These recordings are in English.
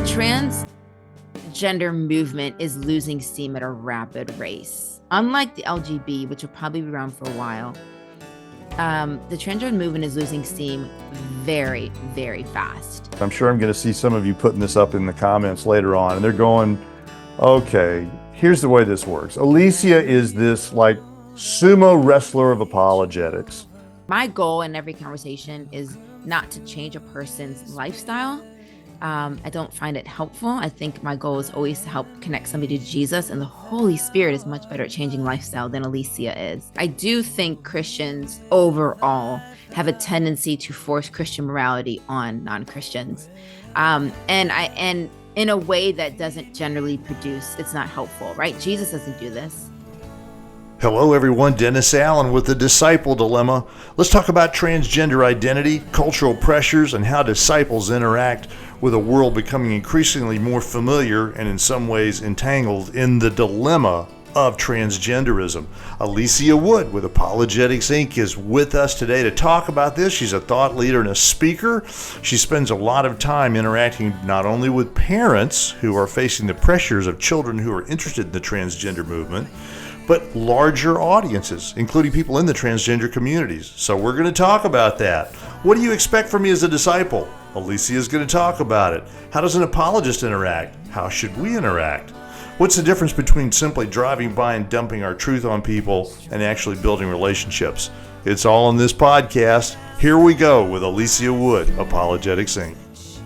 transgender movement is losing steam at a rapid race. Unlike the LGB, which will probably be around for a while, the transgender movement is losing steam very, very fast. I'm sure I'm going to see some of you putting this up in the comments later on, and they're going, okay, here's the way this works. Alycia is this like sumo wrestler of apologetics. My goal in every conversation is not to change a person's lifestyle. I don't find it helpful. I think my goal is always to help connect somebody to Jesus, and the Holy Spirit is much better at changing lifestyle than Alycia is. I do think Christians overall have a tendency to force Christian morality on non-Christians. And in a way that doesn't generally produce, it's not helpful, right? Jesus doesn't do this. Hello everyone, Dennis Allen with the Disciple Dilemma. Let's talk about transgender identity, cultural pressures, and how disciples interact with a world becoming increasingly more familiar and in some ways entangled in the dilemma of transgenderism. Alycia Wood with Apologetics Inc. is with us today to talk about this. She's a thought leader and a speaker. She spends a lot of time interacting not only with parents who are facing the pressures of children who are interested in the transgender movement, but larger audiences, including people in the transgender communities. So we're going to talk about that. What do you expect from me as a disciple? Alycia is going to talk about it. How does an apologist interact? How should we interact? What's the difference between simply driving by and dumping our truth on people and actually building relationships? It's all in this podcast. Here we go with Alycia Wood, Apologetics Inc.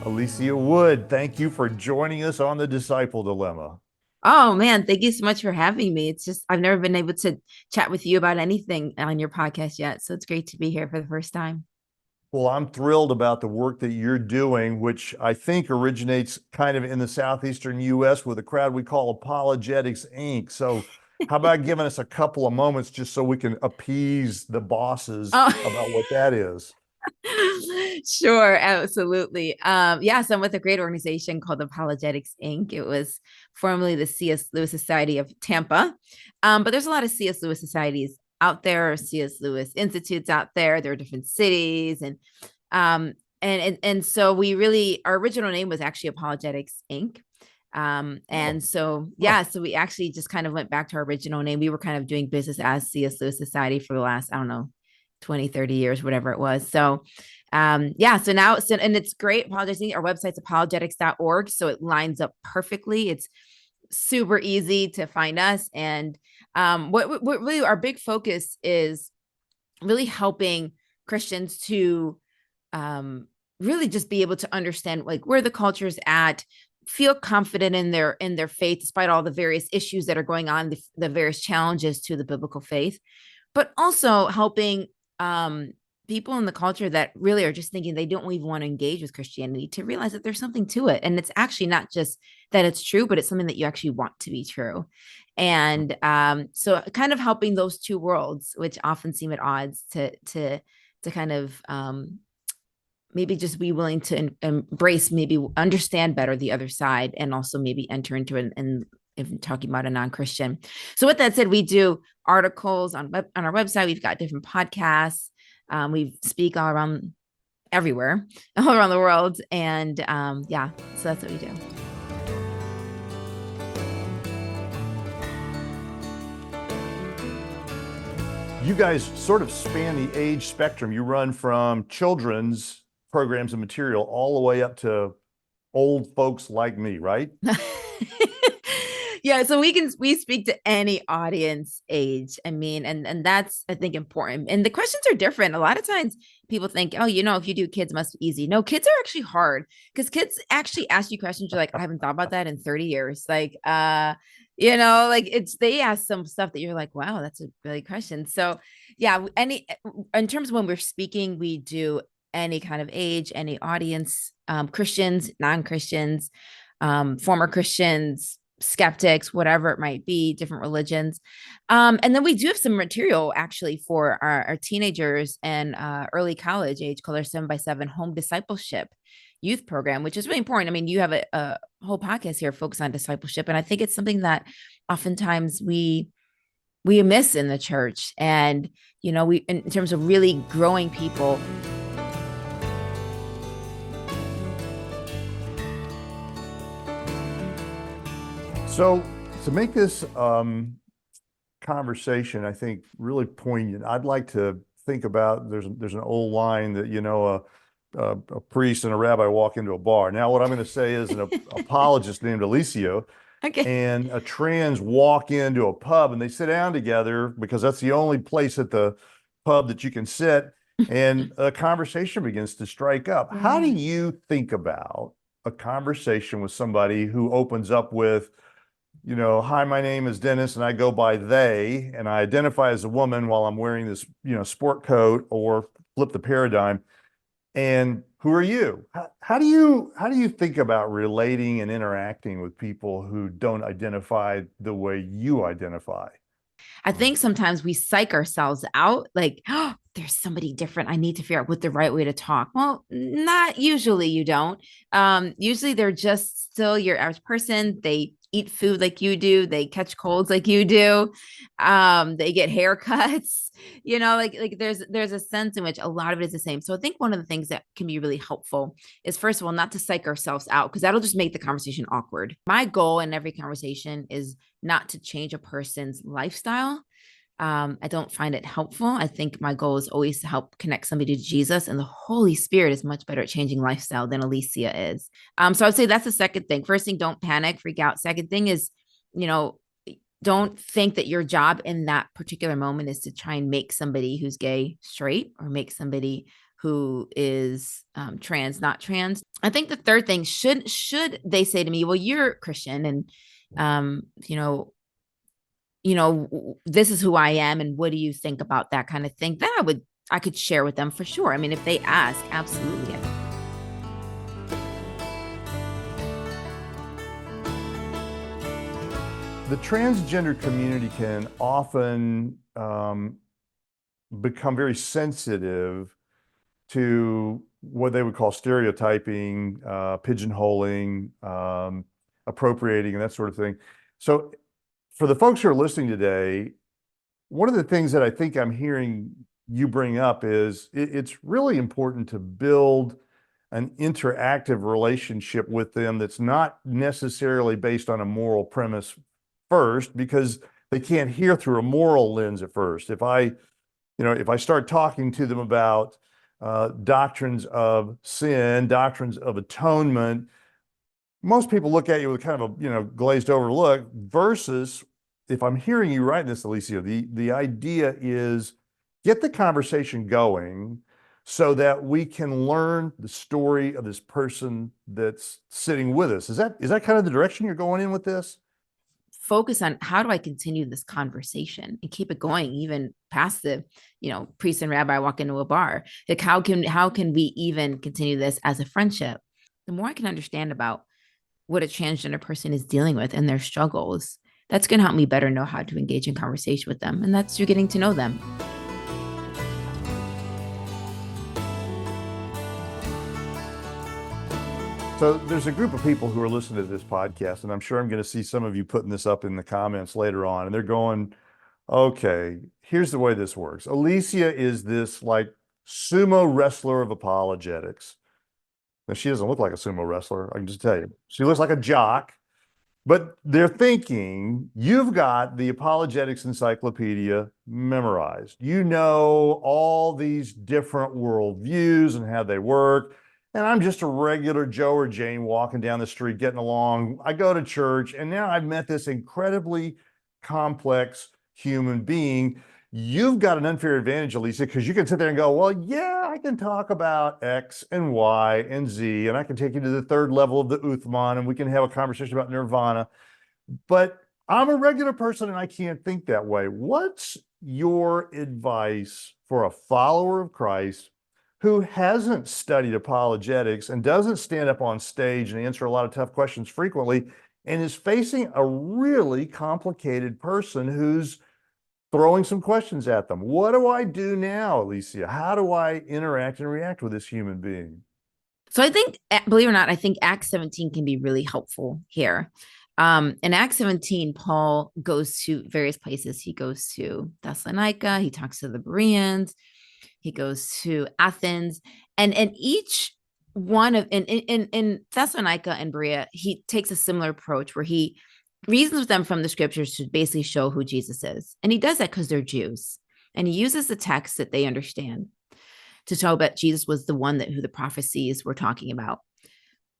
Alycia Wood, thank you for joining us on the Disciple Dilemma. Oh man, thank you so much for having me. It's just, I've never been able to chat with you about anything on your podcast yet. So it's great to be here for the first time. Well, I'm thrilled about the work that you're doing, which I think originates kind of in the southeastern U.S. with a crowd we call Apologetics Inc. So how about giving us a couple of moments just so we can appease the bosses about what that is? Sure, absolutely. So I'm with a great organization called Apologetics Inc. It was formerly the C.S. Lewis Society of Tampa, but there's a lot of C.S. Lewis societies out there, C.S. Lewis institutes out there. There are different cities, and so our original name was actually Apologetics Inc. So we actually just kind of went back to our original name. We were kind of doing business as C.S. Lewis Society for the last, 20, 30 years, whatever it was. So and it's great. Apologetics, our website's apologetics.org. So it lines up perfectly. It's super easy to find us. And what really our big focus is really helping Christians to really just be able to understand like where the culture's at, feel confident in their faith, despite all the various issues that are going on, the various challenges to the biblical faith, but also helping people in the culture that really are just thinking they don't even want to engage with Christianity to realize that there's something to it. And it's actually not just that it's true, but it's something that you actually want to be true. And so kind of helping those two worlds, which often seem at odds, to kind of maybe just be willing to embrace, maybe understand better the other side, and also maybe enter into it and if talking about a non-Christian. So with that said, we do articles on our website. We've got different podcasts. We speak all around everywhere, all around the world. And so that's what we do. You guys sort of span the age spectrum. You run from children's programs and material all the way up to old folks like me, right? Yeah, so we speak to any audience age. I mean, and that's, I think, important. And the questions are different. A lot of times people think, if you do kids, it must be easy. No, kids are actually hard, because kids actually ask you questions. You're like, I haven't thought about that in 30 years. Like, they ask some stuff that you're like, wow, that's a really question. So yeah, in terms of when we're speaking, we do any kind of age, any audience, Christians, non-Christians, former Christians, skeptics, whatever it might be, different religions. And then we do have some material actually for our teenagers and early college age called our 7x7 home discipleship youth program, which is really important. I mean, you have a whole podcast here focused on discipleship. And I think it's something that oftentimes we miss in the church. And, in terms of really growing people. So to make this conversation, I think, really poignant, I'd like to think about there's an old line that a priest and a rabbi walk into a bar. Now, what I'm going to say is an apologist named Alycia Okay. and a trans walk into a pub and they sit down together because that's the only place at the pub that you can sit, and a conversation begins to strike up. How do Yeah. you think about a conversation with somebody who opens up with, hi, my name is Dennis and I go by they, and I identify as a woman while I'm wearing this, sport coat, or flip the paradigm. And who are you? How do you think about relating and interacting with people who don't identify the way you identify? I think sometimes we psych ourselves out like, oh, there's somebody different. I need to figure out what the right way to talk. Well, not usually, you don't. Usually they're just still your average person. They eat food like you do, they catch colds like you do, they get haircuts, like there's a sense in which a lot of it is the same. So I think one of the things that can be really helpful is, first of all, not to psych ourselves out, because that'll just make the conversation awkward. My goal in every conversation is not to change a person's lifestyle. I don't find it helpful. I think my goal is always to help connect somebody to Jesus, and the Holy Spirit is much better at changing lifestyle than Alycia is. So I'd say that's the second thing. First thing, don't panic, freak out. Second thing is, you know, don't think that your job in that particular moment is to try and make somebody who's gay straight, or make somebody who is trans not trans. I think the third thing, should they say to me, well, you're Christian, and um, you know, this is who I am, and what do you think about that kind of thing? Then I could share with them for sure. I mean, if they ask, absolutely. The transgender community can often become very sensitive to what they would call stereotyping, pigeonholing, appropriating, and that sort of thing. So, for the folks who are listening today, one of the things that I think I'm hearing you bring up is it's really important to build an interactive relationship with them that's not necessarily based on a moral premise first, because they can't hear through a moral lens at first. If I start talking to them about doctrines of sin, doctrines of atonement, most people look at you with kind of a glazed over look. Versus, if I'm hearing you right in this, Alycia, the idea is get the conversation going so that we can learn the story of this person that's sitting with us. Is that kind of the direction you're going in with this? Focus on, how do I continue this conversation and keep it going even past the, priest and rabbi walk into a bar? Like, how can we even continue this as a friendship? The more I can understand about what a transgender person is dealing with and their struggles, that's going to help me better know how to engage in conversation with them. And that's through getting to know them. So there's a group of people who are listening to this podcast, and I'm sure I'm going to see some of you putting this up in the comments later on, and they're going, okay, here's the way this works. Alycia is this like sumo wrestler of apologetics. Now, she doesn't look like a sumo wrestler, I can just tell you. She looks like a jock. But they're thinking, you've got the Apologetics Encyclopedia memorized. You know all these different worldviews and how they work. And I'm just a regular Joe or Jane walking down the street, getting along. I go to church, and now I've met this incredibly complex human being. You've got an unfair advantage, Alycia, because you can sit there and go, well, yeah, I can talk about X and Y and Z, and I can take you to the third level of the Uthman, and we can have a conversation about nirvana. But I'm a regular person, and I can't think that way. What's your advice for a follower of Christ who hasn't studied apologetics and doesn't stand up on stage and answer a lot of tough questions frequently, and is facing a really complicated person who's throwing some questions at them? What do I do now, Alycia? How do I interact and react with this human being? So I think, believe it or not, I think Acts 17 can be really helpful here. In Acts 17, Paul goes to various places. He goes to Thessalonica, he talks to the Bereans, he goes to Athens, and each one of in Thessalonica and Berea, he takes a similar approach where he reasons them from the scriptures to basically show who Jesus is. And he does that because they're Jews. And he uses the text that they understand to show that Jesus was the one that who the prophecies were talking about.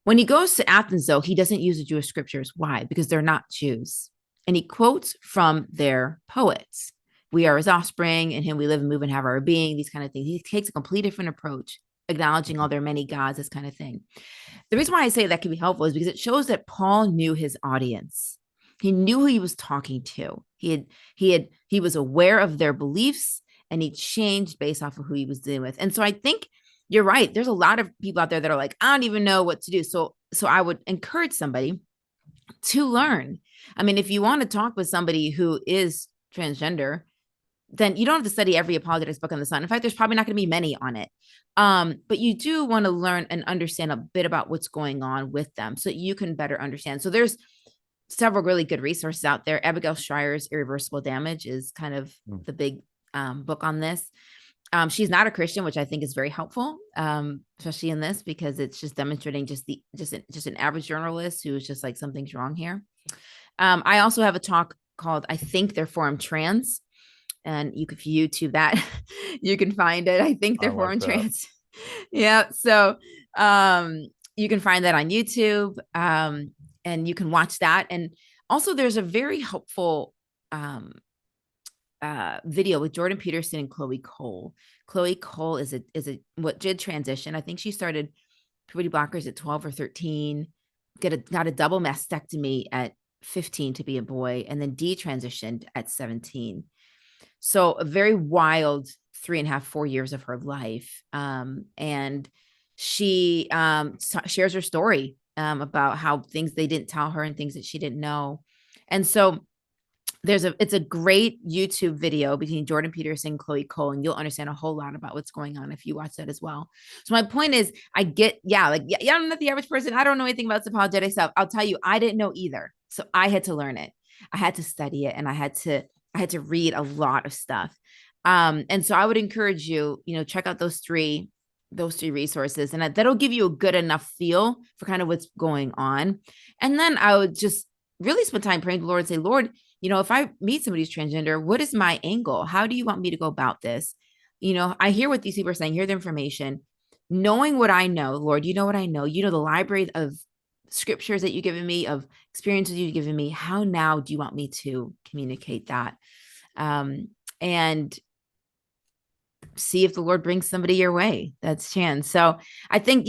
When he goes to Athens, though, he doesn't use the Jewish scriptures. Why? Because they're not Jews. And he quotes from their poets. We are his offspring, in him we live and move and have our being, these kind of things. He takes a completely different approach, acknowledging all their many gods, this kind of thing. The reason why I say that can be helpful is because it shows that Paul knew his audience. He knew who he was talking to. He was aware of their beliefs, and he changed based off of who he was dealing with. And so I think you're right. There's a lot of people out there that are like, I don't even know what to do. So I would encourage somebody to learn. I mean, if you want to talk with somebody who is transgender, then you don't have to study every apologetics book on the sun. In fact, there's probably not going to be many on it. But you do want to learn and understand a bit about what's going on with them so you can better understand. So there's several really good resources out there. Abigail Schreier's Irreversible Damage is kind of the big book on this. She's not a Christian, which I think is very helpful, especially in this, because it's just demonstrating just an average journalist who's just like, something's wrong here. I also have a talk called I Think Therefore I'm Trans. And if you YouTube that, you can find it. I think therefore I'm trans. Yeah. So you can find that on YouTube, and you can watch that. And also there's a very helpful video with Jordan Peterson and Chloe Cole. Chloe Cole is what did transition. I think she started puberty blockers at 12 or 13, got a double mastectomy at 15 to be a boy, and then detransitioned at 17. So a very wild 3.5, 4 years of her life. And she shares her story about how things they didn't tell her and things that she didn't know. And so it's a great YouTube video between Jordan Peterson and Chloe Cole, and you'll understand a whole lot about what's going on if you watch that as well. So my point is, I'm not the average person. I don't know anything about this apologetic stuff. I'll tell you, I didn't know either. So I had to learn it. I had to study it, and I had to read a lot of stuff. And so I would encourage you, check out those three resources, and that'll give you a good enough feel for kind of what's going on. And then I would just really spend time praying to the Lord and say, Lord, if I meet somebody who's transgender, what is my angle? How do you want me to go about this? I hear what these people are saying, hear the information, knowing what I know, Lord, you know what I know, the library of scriptures that you've given me, of experiences you've given me. How now do you want me to communicate that? And see if the Lord brings somebody your way. That's chance. So I think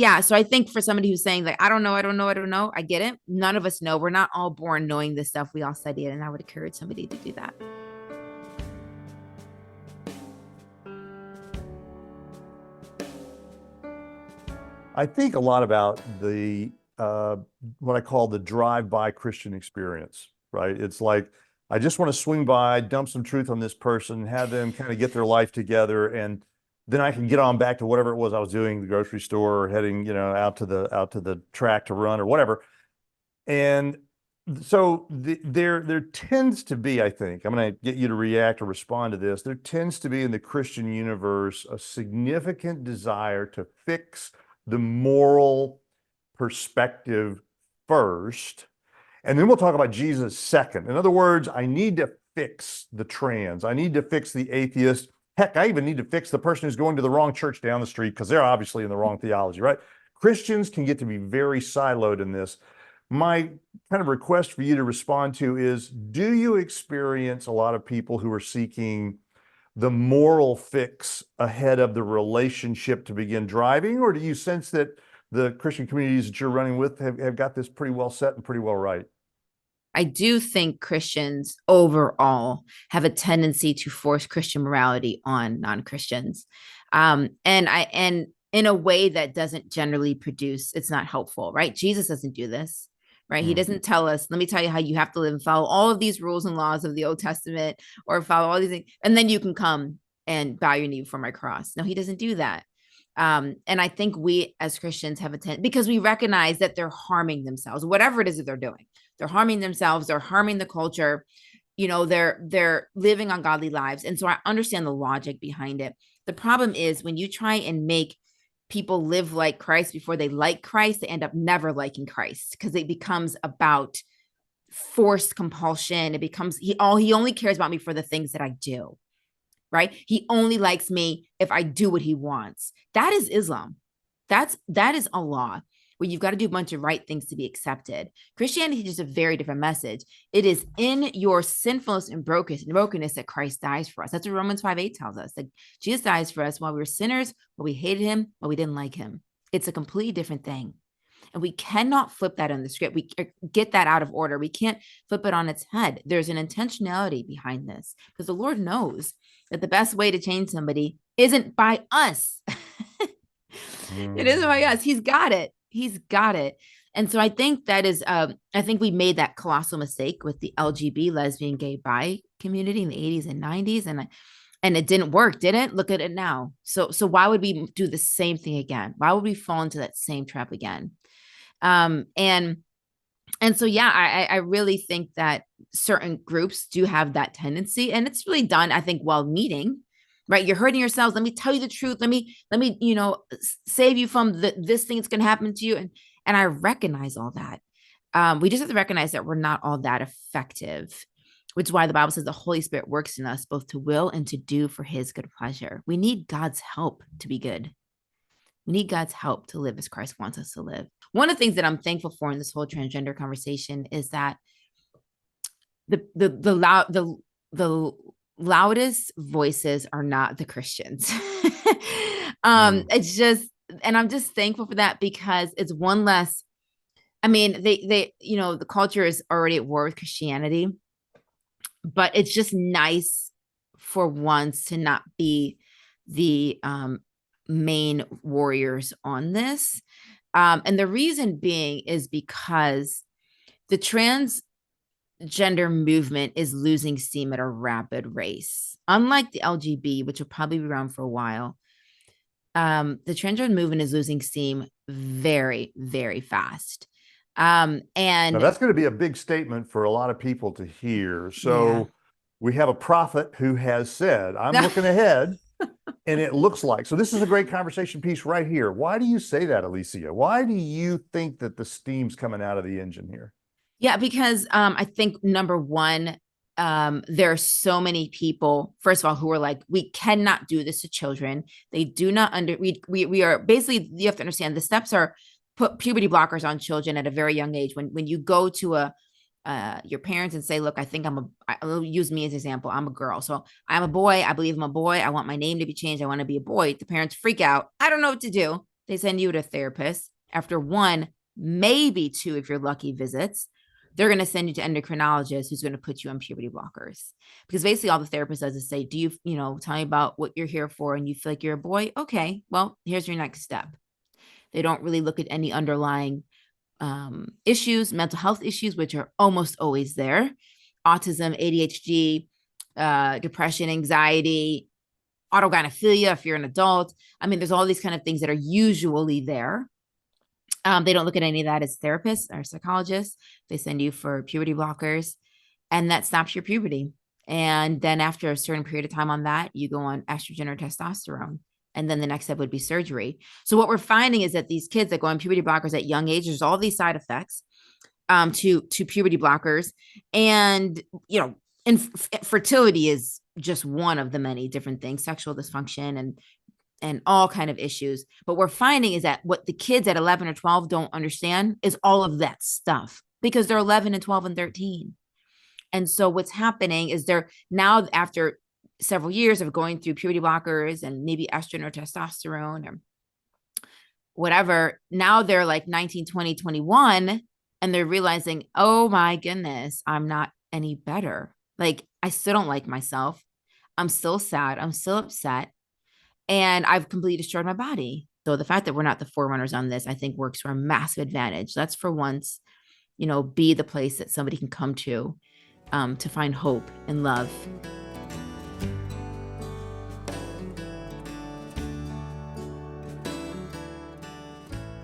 for somebody who's saying like, I don't know, I get it. None of us know. We're not all born knowing this stuff. We all study it. And I would encourage somebody to do that. I think a lot about the what I call the drive-by Christian experience, right? It's like, I just want to swing by, dump some truth on this person, have them kind of get their life together, and then I can get on back to whatever it was I was doing, the grocery store, or heading, out to the track to run or whatever. And so there tends to be, I think, I'm going to get you to react or respond to this. There tends to be in the Christian universe a significant desire to fix the moral perspective first, and then we'll talk about Jesus second. In other words, I need to fix the trans. I need to fix the atheist. Heck, I even need to fix the person who's going to the wrong church down the street because they're obviously in the wrong theology, right? Christians can get to be very siloed in this. My kind of request for you to respond to is, do you experience a lot of people who are seeking the moral fix ahead of the relationship to begin driving? Or do you sense that the Christian communities that you're running with have got this pretty well set and pretty well right? I do think Christians overall have a tendency to force Christian morality on non-Christians. And in a way that doesn't generally produce, it's not helpful, right? Jesus doesn't do this, right? He doesn't tell us, let me tell you how you have to live and follow all of these rules and laws of the Old Testament, or follow all these things, and then you can come and bow your knee before my cross. No, he doesn't do that. And I think we as Christians have a tendency, because we recognize that they're harming themselves, whatever it is that they're doing. They're harming themselves, they're harming the culture, they're living ungodly lives. And so I understand the logic behind it. The problem is when you try and make people live like Christ before they like Christ, they end up never liking Christ, because it becomes about forced compulsion. It becomes he only cares about me for the things that I do, right? He only likes me if I do what he wants. That is Islam. That is Allah, where you've got to do a bunch of right things to be accepted. Christianity teaches a very different message. It is in your sinfulness and brokenness that Christ dies for us. That's what Romans 5:8 tells us. That Jesus dies for us while we were sinners, while we hated him, while we didn't like him. It's a completely different thing. And we cannot flip that in the script. We get that out of order. We can't flip it on its head. There's an intentionality behind this because the Lord knows that the best way to change somebody isn't by us. It isn't by us. He's got it. He's got it. And so I think that is, I think we made that colossal mistake with the LGB, lesbian, gay, bi community in the 80s and 90s. And it didn't work, didn't? Look at it now. So why would we do the same thing again? Why would we fall into that same trap again? And so, yeah, I really think that certain groups do have that tendency, and it's really done, I think, while meeting, right? You're hurting yourselves. Let me tell you the truth. Let me, save you from this thing that's going to happen to you. And I recognize all that. We just have to recognize that we're not all that effective, which is why the Bible says the Holy Spirit works in us both to will and to do for his good pleasure. We need God's help to be good. We need God's help to live as Christ wants us to live. One of the things that I'm thankful for in this whole transgender conversation is that the loudest voices are not the Christians. It's just, and I'm just thankful for that because it's one less. I mean, they the culture is already at war with Christianity, but it's just nice for once to not be the main warriors on this. And the reason being is because the transgender movement is losing steam at a rapid race. Unlike the LGB, which will probably be around for a while, the transgender movement is losing steam very, very fast. And now that's going to be a big statement for a lot of people to hear. So we have a prophet who has said, I'm looking ahead. And it looks like, so this is a great conversation piece right here. Why do you say that, Alycia? Why do you think that the steam's coming out of the engine here? Yeah, because I think number one, there are so many people, first of all, who are like, we cannot do this to children. They do not we are basically, you have to understand the steps are put puberty blockers on children at a very young age. When you go to your parents and say, look, I think I'll use me as an example. I'm a girl. So I'm a boy. I believe I'm a boy. I want my name to be changed. I want to be a boy. The parents freak out. I don't know what to do. They send you to a therapist. After one, maybe two, if you're lucky, visits, they're going to send you to endocrinologist who's going to put you on puberty blockers. Because basically all the therapist does is say, do you, tell me about what you're here for and you feel like you're a boy? Okay, well, here's your next step. They don't really look at any underlying issues, mental health issues, which are almost always there. Autism, ADHD, depression, anxiety, autogynephilia if you're an adult. I mean, there's all these kind of things that are usually there. They don't look at any of that as therapists or psychologists. They send you for puberty blockers, and that stops your puberty. And then after a certain period of time on that, you go on estrogen or testosterone. And then the next step would be surgery. So what we're finding is that these kids that go on puberty blockers at young age, there's all these side effects to puberty blockers. And, infertility is just one of the many different things, sexual dysfunction and all kind of issues. But we're finding is that what the kids at 11 or 12 don't understand is all of that stuff because they're 11 and 12 and 13. And so what's happening is they're now, after several years of going through puberty blockers and maybe estrogen or testosterone or whatever, now they're like 19, 20, 21, and they're realizing, oh my goodness, I'm not any better. Like, I still don't like myself. I'm still sad. I'm still upset. And I've completely destroyed my body. So the fact that we're not the forerunners on this, I think works for a massive advantage. Let's for once, be the place that somebody can come to find hope and love.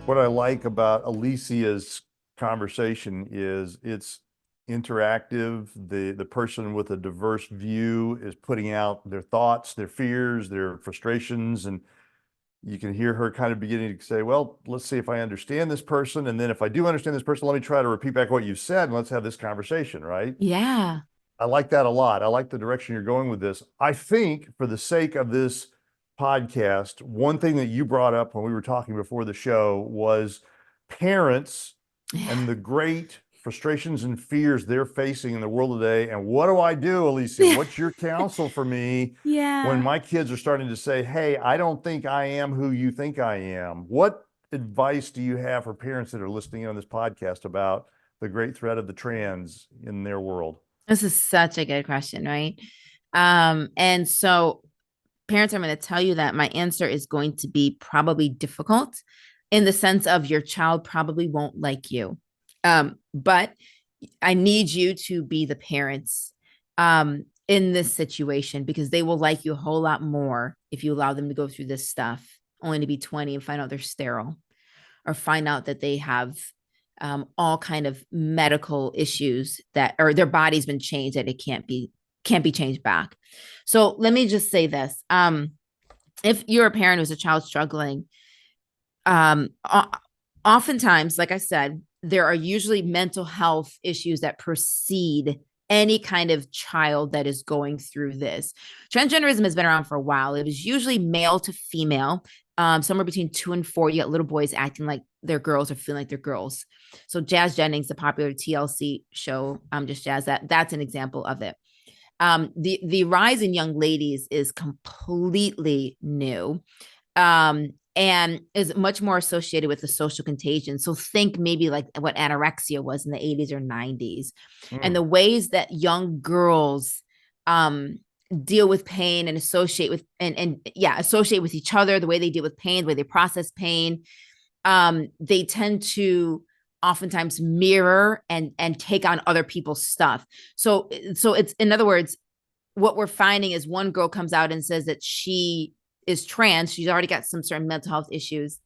What I like about Alycia's conversation is it's interactive. The person with a diverse view is putting out their thoughts, their fears, their frustrations, and you can hear her kind of beginning to say, well, let's see if I understand this person. And then if I do understand this person, let me try to repeat back what you said and let's have this conversation, right? Yeah. I like that a lot. I like the direction you're going with this. I think for the sake of this podcast, one thing that you brought up when we were talking before the show was parents Yeah. and the great frustrations and fears they're facing in the world today. And what do I do, Alycia? What's your counsel for me when Yeah. my kids are starting to say, hey, I don't think I am who you think I am? What advice do you have for parents that are listening on this podcast about the great threat of the trans in their world? This is such a good question, right? And so parents, I'm going to tell you that my answer is going to be probably difficult in the sense of your child probably won't like you. But I need you to be the parents in this situation because they will like you a whole lot more if you allow them to go through this stuff, only to be 20 and find out they're sterile or find out that they have all kind of medical issues that or their body's been changed that it can't be changed back. So let me just say this. If you're a parent who's a child struggling, um, oftentimes, like I said, there are usually mental health issues that precede any kind of child that is going through this. Transgenderism has been around for a while. It was usually male to female, somewhere between 2 and 4. You got little boys acting like they're girls or feeling like they're girls. So Jazz Jennings, the popular TLC show, Just Jazz, that's an example of it. The rise in young ladies is completely new, and is much more associated with the social contagion. So think maybe like what anorexia was in the 80s or 90s, and the Mm. ways that young girls deal with pain and associate with associate with each other, the way they deal with pain, the way they process pain. They tend to oftentimes mirror and take on other people's stuff. So it's, in other words, what we're finding is one girl comes out and says that she is trans. She's already got some certain mental health issues.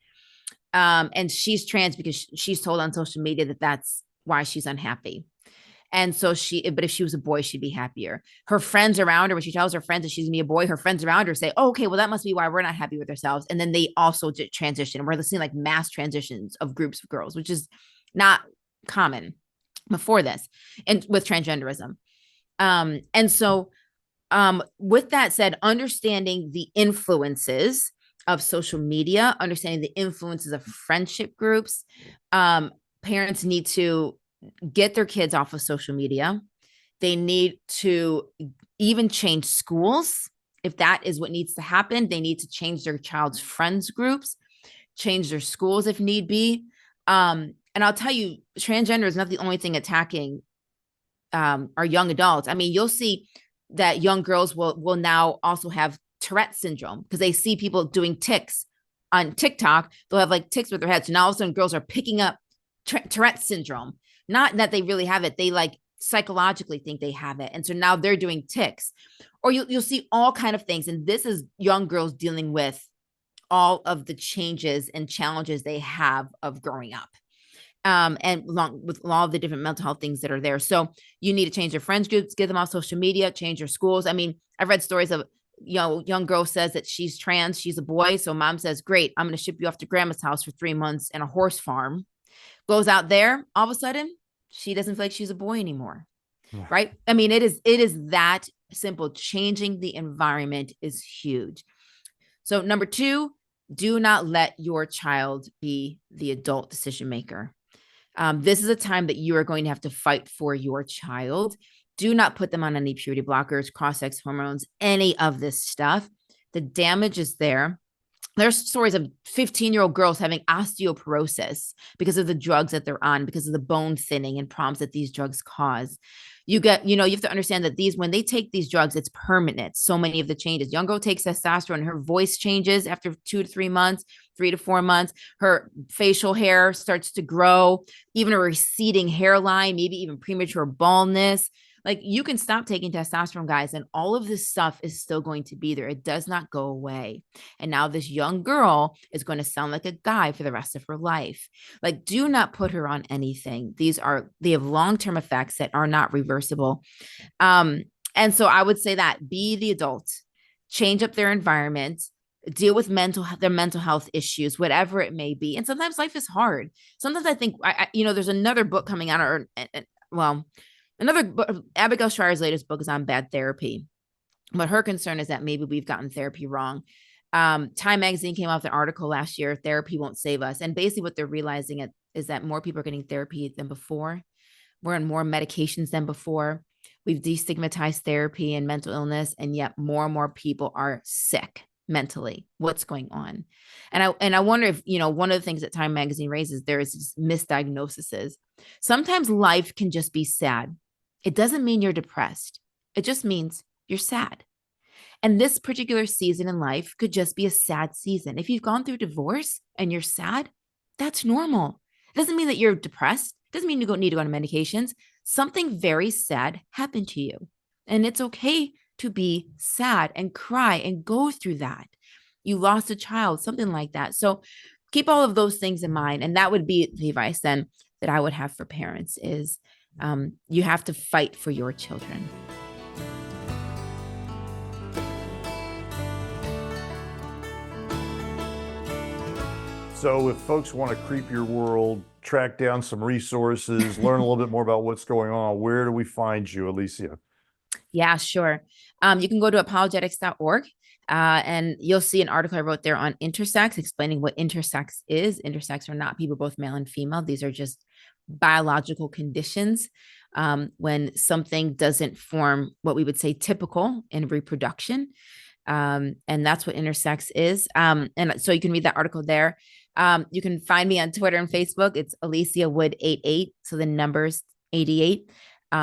And she's trans because she's told on social media that that's why she's unhappy. And so but if she was a boy, she'd be happier. Her friends around her, when she tells her friends that she's gonna be a boy, her friends around her say, oh, okay, well, that must be why we're not happy with ourselves. And then they also transition. We're seeing like mass transitions of groups of girls, which is not common before this, and with transgenderism. And so with that said, understanding the influences of social media, understanding the influences of friendship groups, parents need to get their kids off of social media. They need to even change schools. If that is what needs to happen, they need to change their child's friends groups, change their schools if need be. And I'll tell you, transgender is not the only thing attacking our young adults. I mean, you'll see that young girls will now also have Tourette syndrome because they see people doing tics on TikTok. They'll have like tics with their heads. So now all of a sudden girls are picking up Tourette syndrome. Not that they really have it. They like psychologically think they have it. And so now they're doing tics. Or you'll see all kind of things. And this is young girls dealing with all of the changes and challenges they have of growing up. And along with all of the different mental health things that are there. So you need to change your friends groups, get them off social media, change your schools. I mean, I've read stories of, young girl says that she's trans, she's a boy. So mom says, great, I'm going to ship you off to grandma's house for 3 months in a horse farm. Goes out there, all of a sudden, she doesn't feel like she's a boy anymore. Yeah. Right. I mean, it is that simple. Changing the environment is huge. So number 2, do not let your child be the adult decision maker. This is a time that you are going to have to fight for your child. Do not put them on any puberty blockers, cross-sex hormones, any of this stuff. The damage is there. There's stories of 15-year-old girls having osteoporosis because of the drugs that they're on, because of the bone thinning and problems that these drugs cause. You have to understand that when they take these drugs, it's permanent. So many of the changes. Young girl takes testosterone, her voice changes after 2 to 3 months, 3 to 4 months. Her facial hair starts to grow, even a receding hairline, maybe even premature baldness. Like, you can stop taking testosterone, guys, and all of this stuff is still going to be there. It does not go away. And now this young girl is going to sound like a guy for the rest of her life. Like, do not put her on anything. They have long-term effects that are not reversible. And so I would say that be the adult, change up their environment, deal with their mental health issues, whatever it may be. And sometimes life is hard. Sometimes I think, there's another book coming out, another book. Abigail Schreier's latest book is on bad therapy. But her concern is that maybe we've gotten therapy wrong. Time Magazine came out with an article last year, Therapy Won't Save Us. And basically what they're realizing is that more people are getting therapy than before. We're on more medications than before. We've destigmatized therapy and mental illness, and yet more and more people are sick mentally. What's going on? And I wonder if, one of the things that Time Magazine raises, there is misdiagnoses. Sometimes life can just be sad. It doesn't mean you're depressed. It just means you're sad. And this particular season in life could just be a sad season. If you've gone through divorce and you're sad, that's normal. It doesn't mean that you're depressed. It doesn't mean you need to go on medications. Something very sad happened to you. And it's okay to be sad and cry and go through that. You lost a child, something like that. So keep all of those things in mind. And that would be the advice then that I would have for parents is you have to fight for your children. So if folks want to creep your world, track down some resources, learn a little bit more about what's going on, where do we find you, Alycia? Yeah, sure. You can go to apologetics.org and you'll see an article I wrote there on intersex, explaining what intersex is. Intersex are not people, both male and female. These are just biological conditions when something doesn't form what we would say typical in reproduction. And that's what intersex is. And so you can read that article there. You can find me on Twitter and Facebook. It's Alycia Wood 88. So the numbers 88,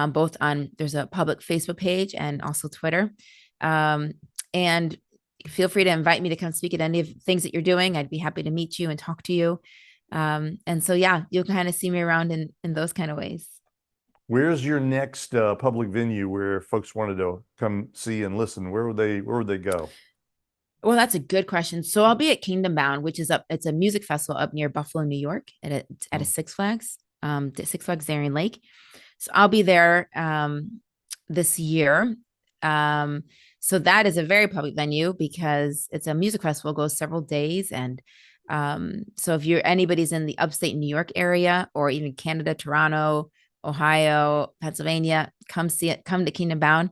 both there's a public Facebook page and also Twitter. And feel free to invite me to come speak at any of the things that you're doing. I'd be happy to meet you and talk to you. And so, yeah, you'll kind of see me around in those kind of ways. Where's your next public venue where folks wanted to come see and listen? Where would they go? Well, that's a good question. So I'll be at Kingdom Bound, which is it's a music festival up near Buffalo, New York at a Six Flags, Six Flags Darien Lake. So I'll be there this year. So that is a very public venue because it's a music festival, goes several days. And so if anybody's in the upstate New York area or even Canada, Toronto, Ohio, Pennsylvania, come see it, come to Kingdom Bound.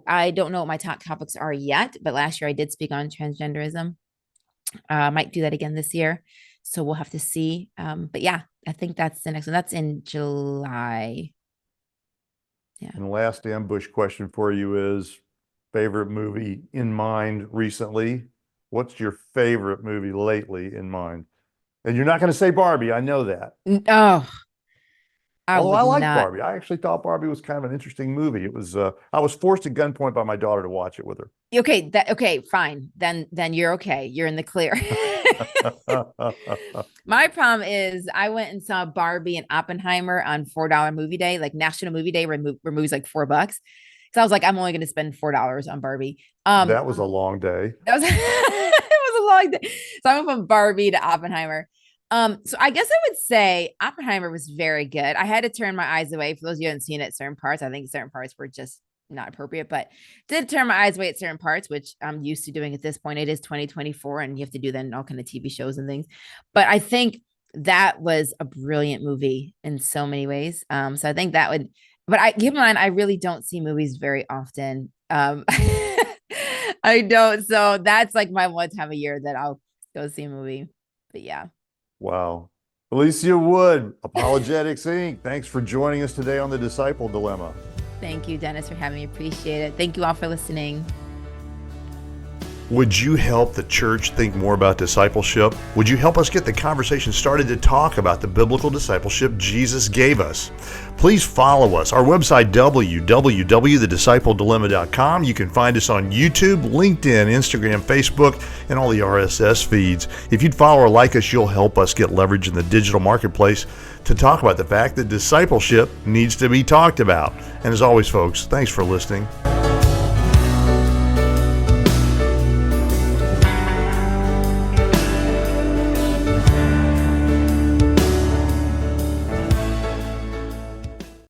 I don't know what my top topics are yet, but last year I did speak on transgenderism. I might do that again this year. So we'll have to see. But yeah, I think that's the next one. That's in July. Yeah. And the last ambush question for you is favorite movie in mind recently. What's your favorite movie lately in mind? And you're not going to say Barbie. I know that. Oh, Although I like Barbie. I actually thought Barbie was kind of an interesting movie. It was, I was forced at gunpoint by my daughter to watch it with her. Okay, fine. Then you're okay. You're in the clear. My problem is I went and saw Barbie and Oppenheimer on $4 movie day, like National Movie Day, where movies like $4. So I was like, I'm only going to spend $4 on Barbie. That was a long day. It was a long day. So I went from Barbie to Oppenheimer. So I guess I would say Oppenheimer was very good. I had to turn my eyes away. For those of you who haven't seen it, certain parts, I think certain parts were just not appropriate, but did turn my eyes away at certain parts, which I'm used to doing at this point. It is 2024 and you have to do that in all kind of TV shows and things. But I think that was a brilliant movie in so many ways. So I think that would, but keep in mind, I really don't see movies very often. I don't. So that's like my one time a year that I'll go see a movie. But yeah. Wow. Alycia Wood, Apologetics Inc. Thanks for joining us today on The Disciple Dilemma. Thank you, Dennis, for having me. Appreciate it. Thank you all for listening. Would you help the church think more about discipleship? Would you help us get the conversation started to talk about the biblical discipleship Jesus gave us? Please follow us. Our website, www.thediscipleddilemma.com. You can find us on YouTube, LinkedIn, Instagram, Facebook, and all the RSS feeds. If you'd follow or like us, you'll help us get leverage in the digital marketplace to talk about the fact that discipleship needs to be talked about. And as always, folks, thanks for listening.